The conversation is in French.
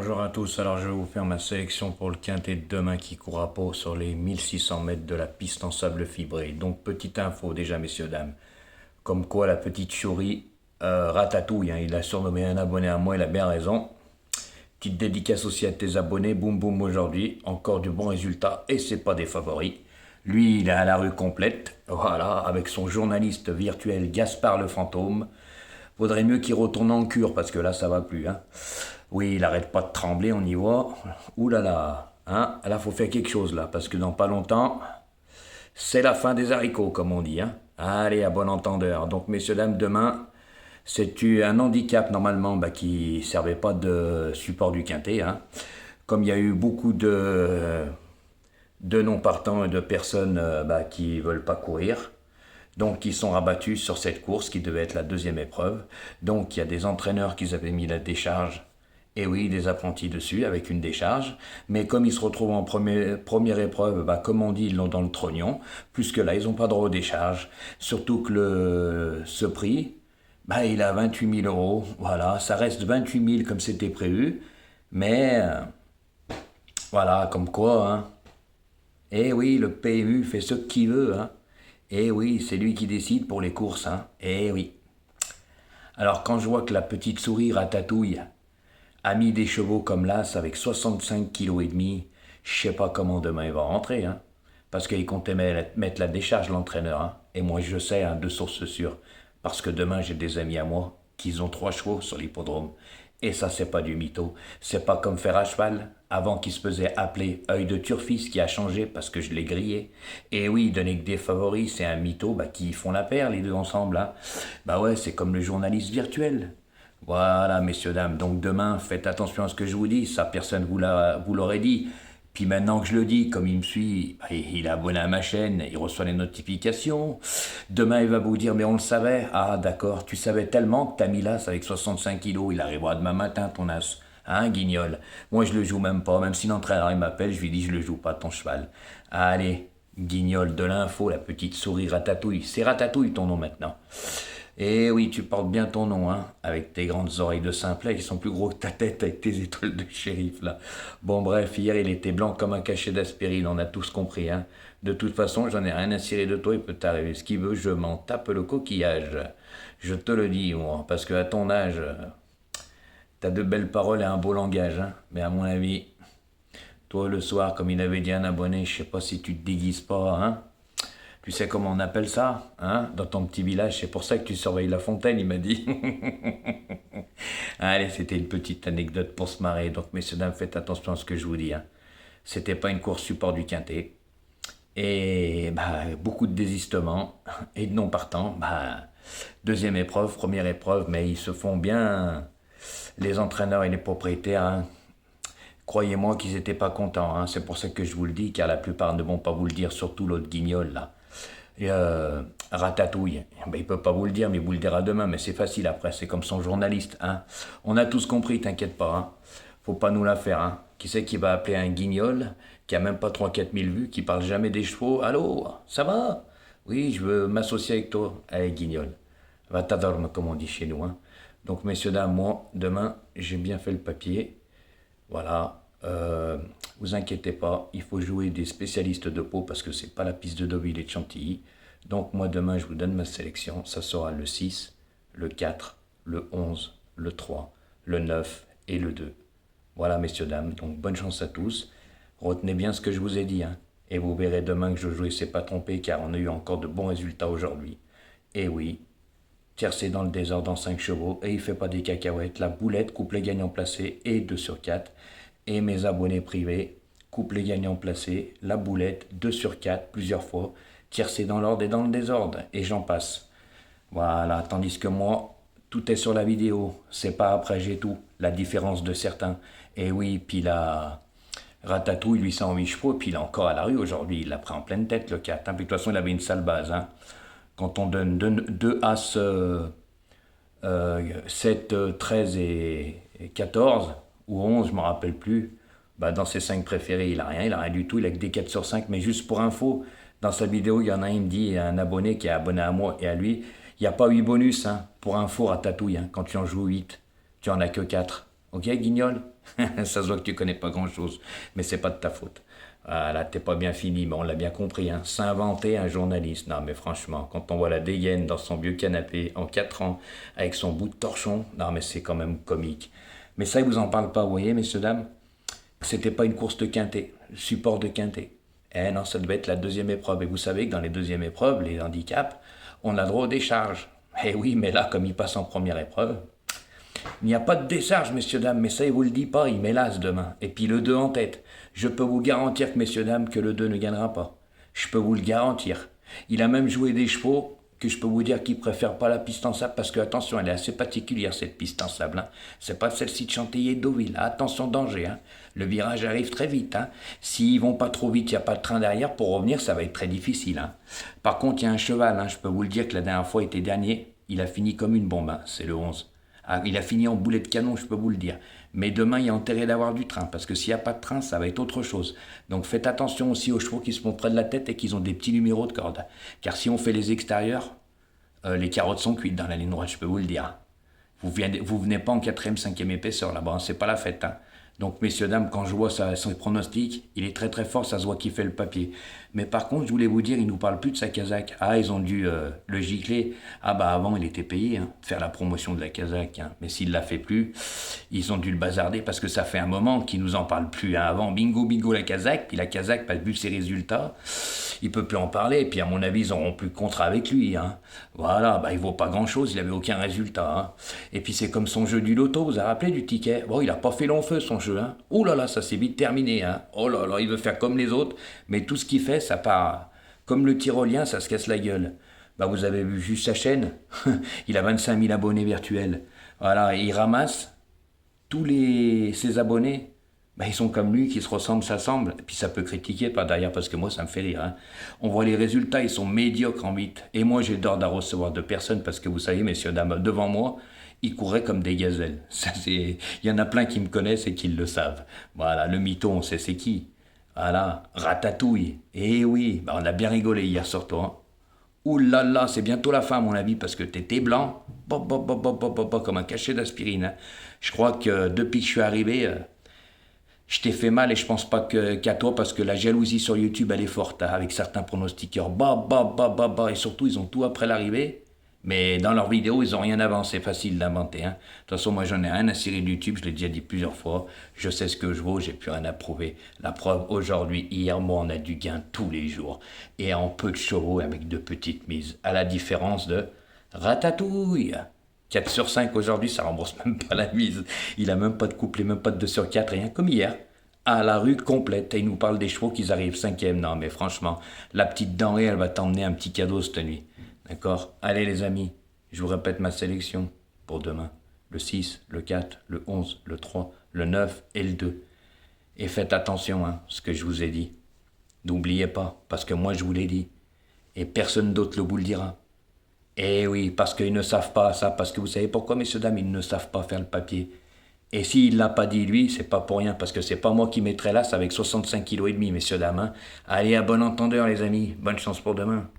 Bonjour à tous, alors je vais vous faire ma sélection pour le quintet de demain qui court à Pau sur les 1600 mètres de la piste en sable fibré. Donc petite info déjà messieurs dames, comme quoi la petite chourie Ratatouille, il a surnommé un abonné à moi, il a bien raison. Petite dédicace aussi à tes abonnés, boum boum aujourd'hui, encore du bon résultat et c'est pas des favoris. Lui il est à la rue complète, voilà, avec son journaliste virtuel Gaspard le fantôme. Vaudrait mieux qu'il retourne en cure parce que là ça va plus. Oui, il arrête pas de trembler, on y voit. Ouh là là, là faut faire quelque chose là parce que dans pas longtemps, c'est la fin des haricots comme on dit. Allez, à bon entendeur. Donc messieurs dames, demain, c'est un handicap normalement qui servait pas de support du quintet. Comme il y a eu beaucoup de non-partants et de personnes qui veulent pas courir. Donc, ils sont rabattus sur cette course qui devait être la deuxième épreuve. Donc, il y a des entraîneurs qui avaient mis la décharge. Et oui, des apprentis dessus avec une décharge. Mais comme ils se retrouvent en première épreuve, comme on dit, ils l'ont dans le trognon. Plus que là, ils n'ont pas droit aux décharges. Surtout que ce prix, il a 28 000 euros. Voilà, ça reste 28 000 comme c'était prévu. Mais voilà, comme quoi. Eh oui, le PMU fait ce qu'il veut. Eh oui, c'est lui qui décide pour les courses. Eh oui. Alors quand je vois que la petite souris Ratatouille a mis des chevaux comme l'As avec 65 kg et demi, je sais pas comment demain il va rentrer. Parce qu'il comptait mettre la décharge l'entraîneur. Et moi je sais, de source sûre. Parce que demain j'ai des amis à moi qui ont 3 chevaux sur l'hippodrome. Et ça, c'est pas du mytho. C'est pas comme faire à cheval, avant qu'il se faisait appeler œil de turfis, qui a changé parce que je l'ai grillé. Et oui, donner que des favoris, c'est un mytho qui font la paire, les deux ensemble. Ouais, c'est comme le journaliste virtuel. Voilà, messieurs, dames. Donc demain, faites attention à ce que je vous dis. Ça, personne vous l'aurait dit. Puis maintenant que je le dis, comme il me suit, il est abonné à ma chaîne, il reçoit les notifications. Demain, il va vous dire, mais on le savait. Ah, d'accord, tu savais tellement que t'as mis l'as avec 65 kilos, il arrivera demain matin, ton as. Guignol. Moi, je le joue même pas. Même si l'entraîneur il m'appelle, je lui dis, je le joue pas, ton cheval. Allez, Guignol de l'info, la petite souris Ratatouille. C'est Ratatouille ton nom maintenant. Et oui, tu portes bien ton nom, avec tes grandes oreilles de simplet qui sont plus gros que ta tête avec tes étoiles de shérif, là. Bon, bref, hier, il était blanc comme un cachet d'aspirine, on a tous compris, De toute façon, j'en ai rien à cirer de toi, il peut t'arriver ce qu'il veut, je m'en tape le coquillage. Je te le dis, moi, parce que à ton âge, t'as de belles paroles et un beau langage, Mais à mon avis, toi, le soir, comme il avait dit un abonné, je sais pas si tu te déguises pas, Tu sais comment on appelle ça, dans ton petit village, c'est pour ça que tu surveilles la fontaine, il m'a dit. Allez, c'était une petite anecdote pour se marrer. Donc, messieurs, dames, faites attention à ce que je vous dis. C'était pas une course support du quintet. Et beaucoup de désistements et de non-partants. Deuxième épreuve, première épreuve, mais ils se font bien, les entraîneurs et les propriétaires. Croyez-moi qu'ils n'étaient pas contents. C'est pour ça que je vous le dis, car la plupart ne vont pas vous le dire, surtout l'autre guignol, là. Et Ratatouille, il peut pas vous le dire, mais il vous le dira demain, mais c'est facile après, c'est comme son journaliste. On a tous compris, t'inquiète pas. Faut pas nous la faire. Qui c'est qui va appeler un guignol, qui a même pas 3 4 000 vues, qui parle jamais des chevaux? Allô, ça va? Oui, je veux m'associer avec toi. Allez, guignol. Va t'adorme, comme on dit chez nous. Donc, messieurs, dames, moi, demain, j'ai bien fait le papier. Voilà, vous inquiétez pas, il faut jouer des spécialistes de Pau parce que c'est pas la piste de Deauville et de Chantilly. Donc moi demain je vous donne ma sélection, ça sera le 6, le 4, le 11, le 3, le 9 et le 2. Voilà messieurs dames, donc bonne chance à tous. Retenez bien ce que je vous ai dit, et vous verrez demain que Jojo ne s'est pas trompé car on a eu encore de bons résultats aujourd'hui. Et oui, tiercé dans le désordre en 5 chevaux et il fait pas des cacahuètes. La boulette, couplet gagnant placé et 2 sur 4. Et mes abonnés privés, couplet gagnant placé, la boulette, 2 sur 4 plusieurs fois, tiercé dans l'ordre et dans le désordre. Et j'en passe. Voilà, tandis que moi, tout est sur la vidéo. C'est pas après j'ai tout, la différence de certains. Et oui, puis la Ratatouille, 808 chevaux, puis il est encore à la rue aujourd'hui. Il l'a pris en pleine tête le 4. Puis de toute façon, il avait une sale base. Quand on donne 2 As 7, 13 et 14, ou 11, je ne me rappelle plus, dans ses 5 préférés, il n'a rien du tout, il a que des 4 sur 5, mais juste pour info, dans sa vidéo, il y en a un, il me dit, un abonné qui est abonné à moi et à lui, il n'y a pas 8 bonus, pour info, Ratatouille, quand tu en joues 8, tu en as que 4. Ok, Guignol? Ça se voit que tu connais pas grand-chose, mais c'est pas de ta faute. Ah là, t'es pas bien fini, mais on l'a bien compris, hein. S'inventer un journaliste. Non, mais franchement, quand on voit la dégaine dans son vieux canapé en 4 ans, avec son bout de torchon, non, mais c'est quand même comique. Mais ça, ils vous en parlent pas, vous voyez, messieurs, dames? C'était pas une course de quintet, support de quintet. Eh non, ça devait être la deuxième épreuve. Et vous savez que dans les deuxièmes épreuves, les handicaps, on a droit aux décharges. Eh oui, mais là, comme il passe en première épreuve, il n'y a pas de décharge, messieurs, dames, mais ça, il vous le dit pas, il met l'as demain. Et puis le 2 en tête. Je peux vous garantir, que, messieurs, dames, que le 2 ne gagnera pas. Je peux vous le garantir. Il a même joué des chevaux que je peux vous dire qu'il préfère pas la piste en sable parce que, attention, elle est assez particulière, cette piste en sable. Hein. C'est pas celle-ci de Chantilly et Deauville. Attention, danger. Hein. Le virage arrive très vite. Hein. S'ils vont pas trop vite, il n'y a pas de train derrière. Pour revenir, ça va être très difficile. Hein. Par contre, il y a un cheval. Hein. Je peux vous le dire que la dernière fois, il était dernier. Il a fini comme une bombe. Hein. C'est le 11. Ah, il a fini en boulet de canon, je peux vous le dire. Mais demain, il y a intérêt d'avoir du train, parce que s'il n'y a pas de train, ça va être autre chose. Donc faites attention aussi aux chevaux qui se montent près de la tête et qui ont des petits numéros de corde. Car si on fait les extérieurs, les carottes sont cuites dans la ligne droite, je peux vous le dire. Vous venez pas en 4e, 5e épaisseur là-bas, hein, c'est pas la fête. Hein. Donc, messieurs, dames, quand je vois son pronostic, il est très très fort, ça se voit qu'il fait le papier. Mais par contre, je voulais vous dire, il nous parle plus de sa casaque. Ah, ils ont dû le gicler. Ah bah avant, il était payé, hein, de faire la promotion de la casaque. Hein. Mais s'il la fait plus, ils ont dû le bazarder parce que ça fait un moment qu'ils nous en parlent plus. Hein. Avant, bingo, bingo, la casaque. Puis la casaque, pas vu ses résultats, il peut plus en parler. Et puis à mon avis, ils n'auront plus de contrat avec lui. Hein. Voilà, bah il vaut pas grand-chose, il avait aucun résultat. Hein. Et puis c'est comme son jeu du loto, vous vous rappelez du ticket? Bon, il a pas fait long feu son jeu. Hein. Ouh là là, ça s'est vite terminé. Hein. Oh là là, il veut faire comme les autres, mais tout ce qu'il fait, ça part. Comme le tyrolien, ça se casse la gueule. Bah vous avez vu juste sa chaîne. Il a 25 000 abonnés virtuels. Voilà, et il ramasse tous ses abonnés. Bah, ils sont comme lui, qui se ressemblent, s'assemblent. Et puis ça peut critiquer par derrière, parce que moi, ça me fait rire. Hein. On voit les résultats, ils sont médiocres en 8. Et moi, j'ai d'ordre à recevoir de personnes, parce que vous savez, messieurs, dames, devant moi, ils couraient comme des gazelles. Il y en a plein qui me connaissent et qui le savent. Voilà, le mytho, on sait c'est qui. Voilà, Ratatouille. Eh oui, bah, on a bien rigolé hier sur toi. Hein. Ouh là là, c'est bientôt la fin à mon avis, parce que t'étais blanc, comme un cachet d'aspirine. Hein. Je crois que depuis que je suis arrivé, je t'ai fait mal et je pense pas qu'à toi, parce que la jalousie sur YouTube, elle est forte, hein, avec certains pronostiqueurs. Et surtout, ils ont tout après l'arrivée. Mais dans leurs vidéos, ils ont rien avancé, c'est facile d'inventer. Hein. De toute façon, moi, j'en ai rien à cirer de YouTube, je l'ai déjà dit plusieurs fois. Je sais ce que je vaux, j'ai plus rien à prouver. La preuve, aujourd'hui, hier, moi, on a du gain tous les jours. Et en peu de chevaux, avec de petites mises. À la différence de Ratatouille. 4 sur 5 aujourd'hui, ça rembourse même pas la mise. Il a même pas de couplet, même pas de 2 sur 4, rien comme hier. À la rue complète, et il nous parle des chevaux qu'ils arrivent 5e. Non, mais franchement, la petite denrée, elle va t'emmener un petit cadeau cette nuit. D'accord? Allez les amis, je vous répète ma sélection pour demain. Le 6, le 4, le 11, le 3, le 9 et le 2. Et faites attention, hein, ce que je vous ai dit. N'oubliez pas, parce que moi je vous l'ai dit. Et personne d'autre vous le dira. Eh oui, parce qu'ils ne savent pas ça, parce que vous savez pourquoi, messieurs, dames, ils ne savent pas faire le papier. Et s'il ne l'a pas dit lui, c'est pas pour rien, parce que c'est pas moi qui mettrai l'as avec 65,5 kg, messieurs, dames. Hein. Allez, à bon entendeur, les amis. Bonne chance pour demain.